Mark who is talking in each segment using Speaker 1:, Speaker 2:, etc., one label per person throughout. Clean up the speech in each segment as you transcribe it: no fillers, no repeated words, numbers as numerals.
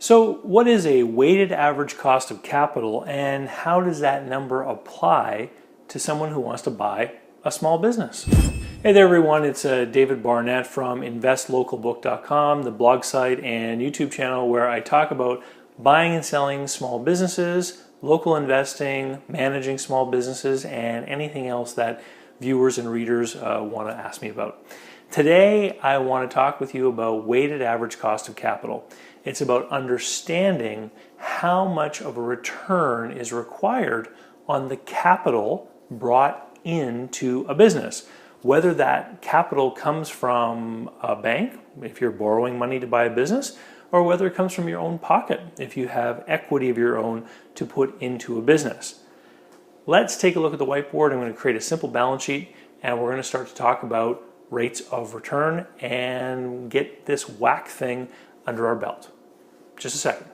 Speaker 1: So what is a weighted average cost of capital, and how does that number apply to someone who wants to buy a small business? Hey there everyone, it's David Barnett from investlocalbook.com, the blog site and YouTube channel where I talk about buying and selling small businesses, local investing, managing small businesses, and anything else that viewers and readers want to ask me about. Today I want to talk with you about weighted average cost of capital. It's about understanding how much of a return is required on the capital brought into a business. Whether that capital comes from a bank, if you're borrowing money to buy a business, or whether it comes from your own pocket, if you have equity of your own to put into a business. Let's take a look at the whiteboard. I'm going to create a simple balance sheet, and we're going to start to talk about rates of return and get this WACC thing under our belt. Just a second.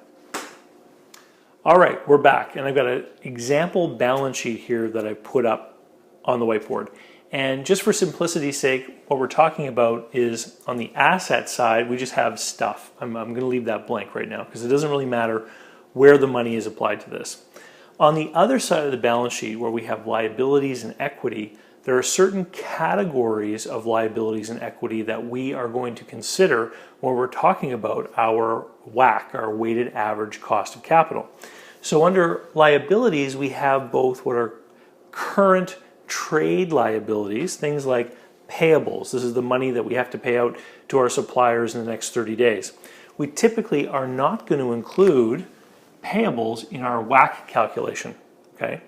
Speaker 1: All right, we're back, and I've got an example balance sheet here that I put up on the whiteboard. And just for simplicity's sake, what we're talking about is on the asset side, we just have stuff. I'm going to leave that blank right now because it doesn't really matter where the money is applied to this. On the other side of the balance sheet, where we have liabilities and equity, there are certain categories of liabilities and equity that we are going to consider when we're talking about our WACC, our weighted average cost of capital. So under liabilities, we have both what are current trade liabilities, things like payables. This is the money that we have to pay out to our suppliers in the next 30 days. We typically are not going to include payables in our WACC calculation, okay?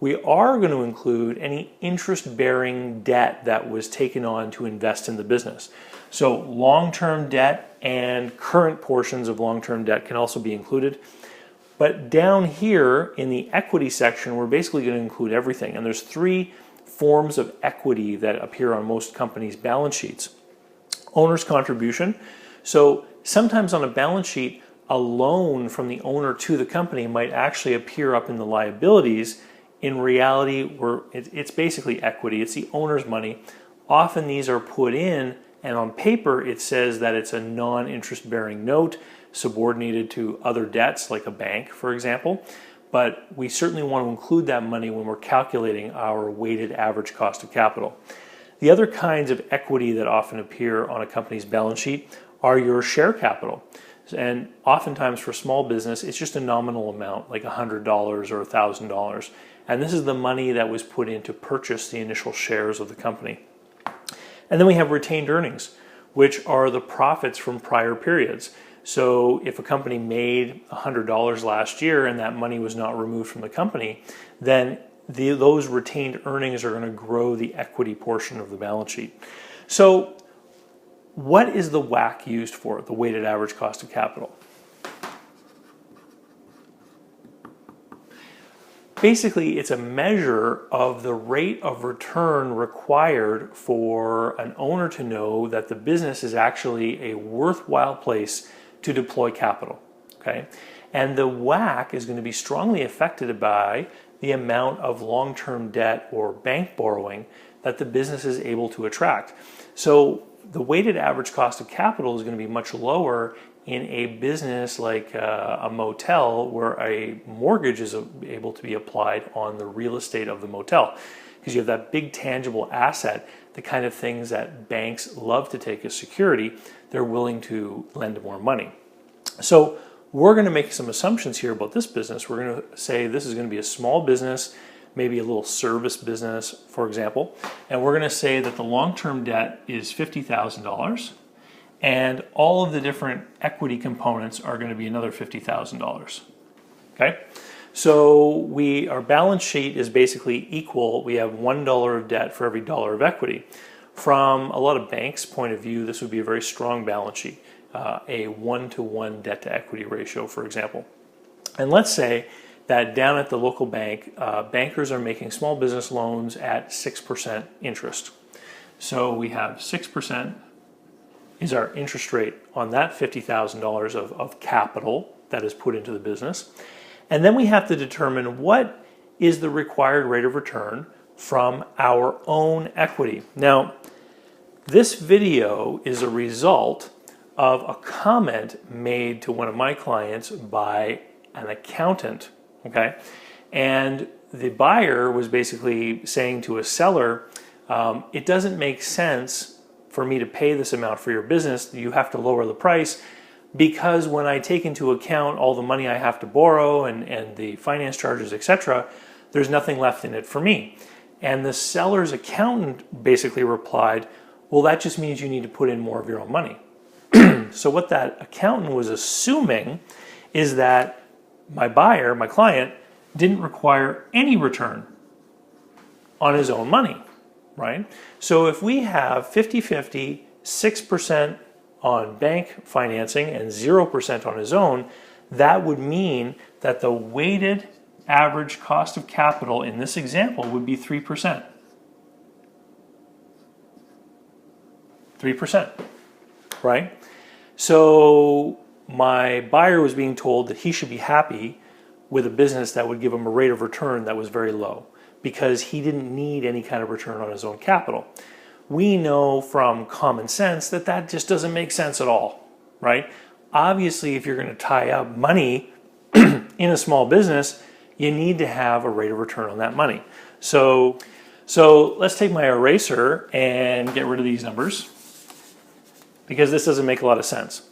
Speaker 1: We are going to include any interest-bearing debt that was taken on to invest in the business. So long-term debt and current portions of long-term debt can also be included. But down here in the equity section, we're basically going to include everything. And there's three forms of equity that appear on most companies' balance sheets. Owner's contribution. So sometimes on a balance sheet, a loan from the owner to the company might actually appear up in the liabilities. In reality, it's basically equity. It's the owner's money. Often these are put in, and on paper it says that it's a non-interest-bearing note subordinated to other debts like a bank, for example. But we certainly want to include that money when we're calculating our weighted average cost of capital. The other kinds of equity that often appear on a company's balance sheet are your share capital. And oftentimes for small business, it's just a nominal amount, like $100 or $1,000. And this is the money that was put in to purchase the initial shares of the company. And then we have retained earnings, which are the profits from prior periods. So if a company made $100 last year and that money was not removed from the company, then those retained earnings are going to grow the equity portion of the balance sheet. So what is the WACC used for, the weighted average cost of capital? Basically, it's a measure of the rate of return required for an owner to know that the business is actually a worthwhile place to deploy capital, okay? And the WACC is going to be strongly affected by the amount of long-term debt or bank borrowing that the business is able to attract. So the weighted average cost of capital is going to be much lower in a business like a motel, where a mortgage is able to be applied on the real estate of the motel, because you have that big tangible asset, the kind of things that banks love to take as security. They're willing to lend more money. So we're going to make some assumptions here about this business. We're going to say this is going to be a small business, maybe a little service business, for example, and we're going to say that the long-term debt is $50,000, and all of the different equity components are going to be another $50,000. Okay, so our balance sheet is basically equal. We have $1 of debt for every dollar of equity. From a lot of banks' point of view, this would be a very strong balance sheet, a 1-to-1 debt to equity ratio, for example. And let's say that down at the local bank, bankers are making small business loans at 6% interest. So we have 6% is our interest rate on that $50,000 of capital that is put into the business. And then we have to determine what is the required rate of return from our own equity. Now, this video is a result of a comment made to one of my clients by an accountant, okay? And the buyer was basically saying to a seller, it doesn't make sense for me to pay this amount for your business. You have to lower the price, because when I take into account all the money I have to borrow and the finance charges, etc., there's nothing left in it for me. And the seller's accountant basically replied, well, that just means you need to put in more of your own money. So what that accountant was assuming is that my buyer, my client, didn't require any return on his own money, right? So if we have 50-50, 6% on bank financing and 0% on his own, that would mean that the weighted average cost of capital in this example would be 3%. 3%, right? So my buyer was being told that he should be happy with a business that would give him a rate of return that was very low, because he didn't need any kind of return on his own capital. We know from common sense that that just doesn't make sense at all, right? Obviously, if you're going to tie up money in a small business, you need to have a rate of return on that money. So let's take my eraser and get rid of these numbers, because this doesn't make a lot of sense.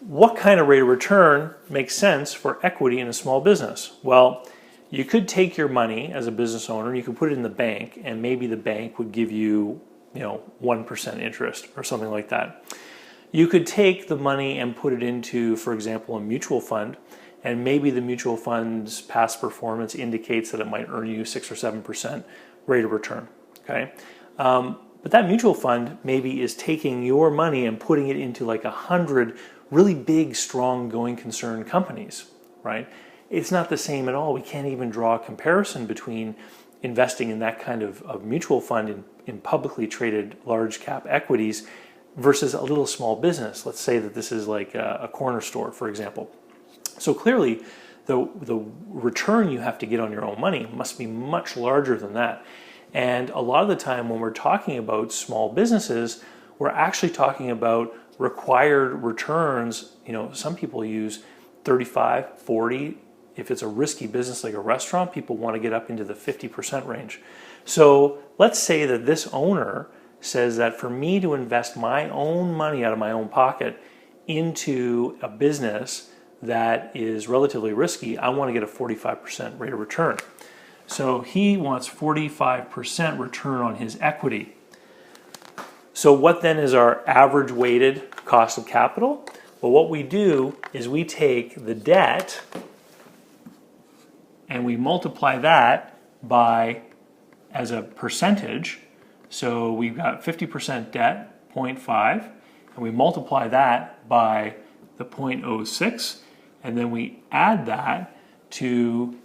Speaker 1: What kind of rate of return makes sense for equity in a small business? Well, you could take your money as a business owner and you could put it in the bank, and maybe the bank would give you, 1% interest or something like that. You could take the money and put it into, for example, a mutual fund, and maybe the mutual fund's past performance indicates that it might earn you 6 or 7% rate of return, okay? But that mutual fund maybe is taking your money and putting it into like 100 really big, strong, going concern companies, right? It's not the same at all. We can't even draw a comparison between investing in that kind of mutual fund in publicly traded large cap equities versus a little small business. Let's say that this is like a corner store, for example. So clearly, the return you have to get on your own money must be much larger than that. And a lot of the time when we're talking about small businesses, we're actually talking about required returns. Some people use 35, 40. If it's a risky business like a restaurant, people want to get up into the 50% range. So let's say that this owner says that for me to invest my own money out of my own pocket into a business that is relatively risky, I want to get a 45% rate of return. So he wants 45% return on his equity. So what then is our average weighted cost of capital? Well, what we do is we take the debt and we multiply that by, as a percentage, so we've got 50% debt, 0.5, and we multiply that by the 0.06, and then we add that to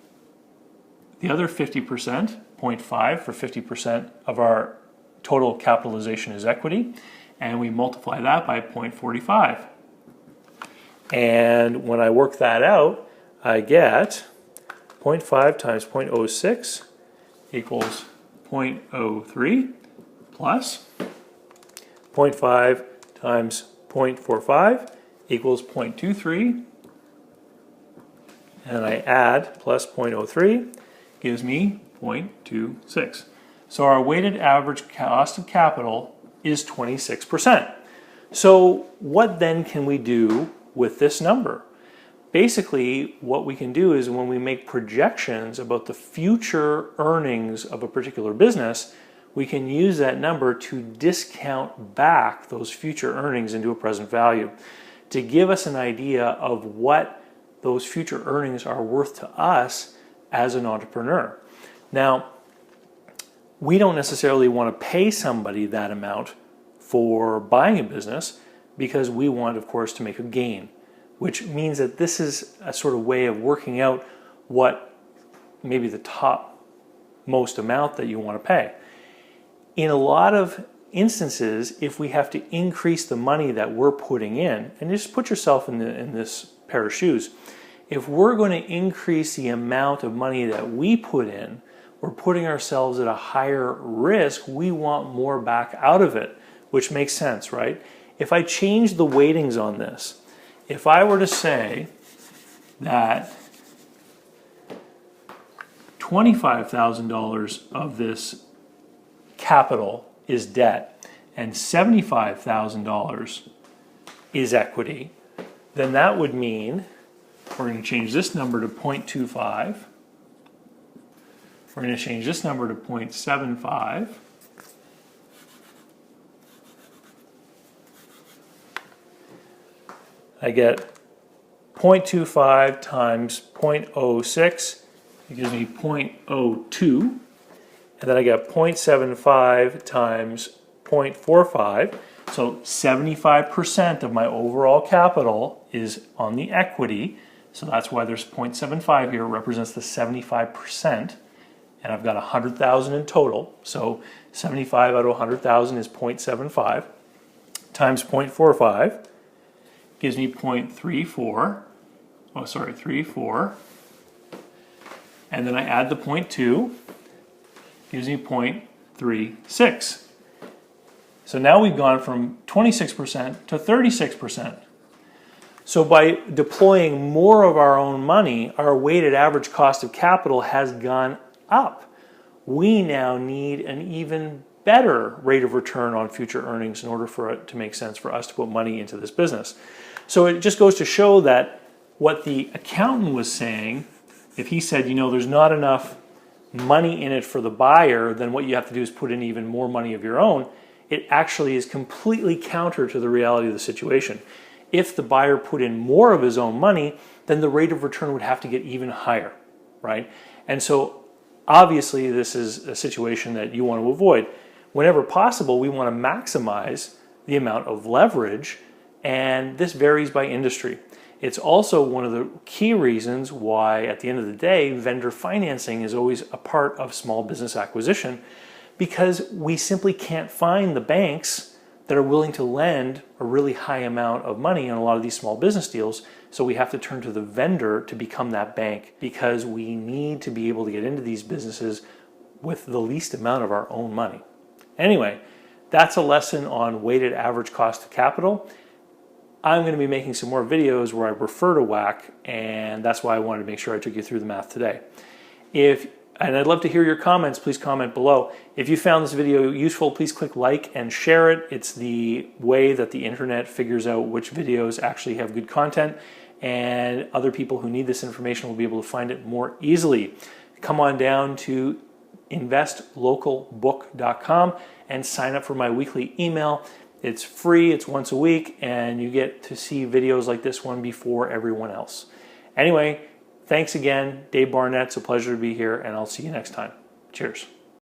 Speaker 1: the other 50%, 0.5 for 50% of our total capitalization is equity, and we multiply that by 0.45. And when I work that out, I get 0.5 times 0.06 equals 0.03 plus 0.5 times 0.45 equals 0.23, and I add plus 0.03 gives me 0.26. So our weighted average cost of capital is 26%. So what then can we do with this number? Basically, what we can do is when we make projections about the future earnings of a particular business, we can use that number to discount back those future earnings into a present value to give us an idea of what those future earnings are worth to us as an entrepreneur. Now, we don't necessarily want to pay somebody that amount for buying a business because we want, of course, to make a gain, which means that this is a sort of way of working out what maybe the top most amount that you want to pay. In a lot of instances, if we have to increase the money that we're putting in, and just put yourself in this pair of shoes, if we're going to increase the amount of money that we put in, we're putting ourselves at a higher risk. We want more back out of it, which makes sense, right? if I change the weightings on this, if I were to say that $25,000 of this capital is debt and $75,000 is equity, then that would mean we're going to change this number to 0.25. We're going to change this number to 0.75. I get 0.25 times 0.06. It gives me 0.02. And then I get 0.75 times 0.45. So 75% of my overall capital is on the equity. So that's why there's 0.75 here, represents the 75%. And I've got 100,000 in total. So 75 out of 100,000 is 0.75 times 0.45 gives me 0.34. Oh, sorry, 34. And then I add the 0.2, gives me 0.36. So now we've gone from 26% to 36%. So by deploying more of our own money, our weighted average cost of capital has gone up. We now need an even better rate of return on future earnings in order for it to make sense for us to put money into this business. So it just goes to show that what the accountant was saying, if he said, you know, there's not enough money in it for the buyer, then what you have to do is put in even more money of your own, it actually is completely counter to the reality of the situation. If the buyer put in more of his own money, then the rate of return would have to get even higher, right? And so obviously this is a situation that you want to avoid. Whenever possible, we want to maximize the amount of leverage, and this varies by industry. It's also one of the key reasons why, at the end of the day, vendor financing is always a part of small business acquisition, because we simply can't find the banks that are willing to lend a really high amount of money on a lot of these small business deals. So we have to turn to the vendor to become that bank, because we need to be able to get into these businesses with the least amount of our own money. Anyway, that's a lesson on weighted average cost of capital. I'm going to be making some more videos where I refer to WACC, and that's why I wanted to make sure I took you through the math today. And I'd love to hear your comments. Please comment below. If you found this video useful, please click like and share it. It's the way that the internet figures out which videos actually have good content, and other people who need this information will be able to find it more easily. Come on down to investlocalbook.com and sign up for my weekly email. It's free, it's once a week, and you get to see videos like this one before everyone else. Anyway, thanks again, Dave Barnett. It's a pleasure to be here, and I'll see you next time. Cheers.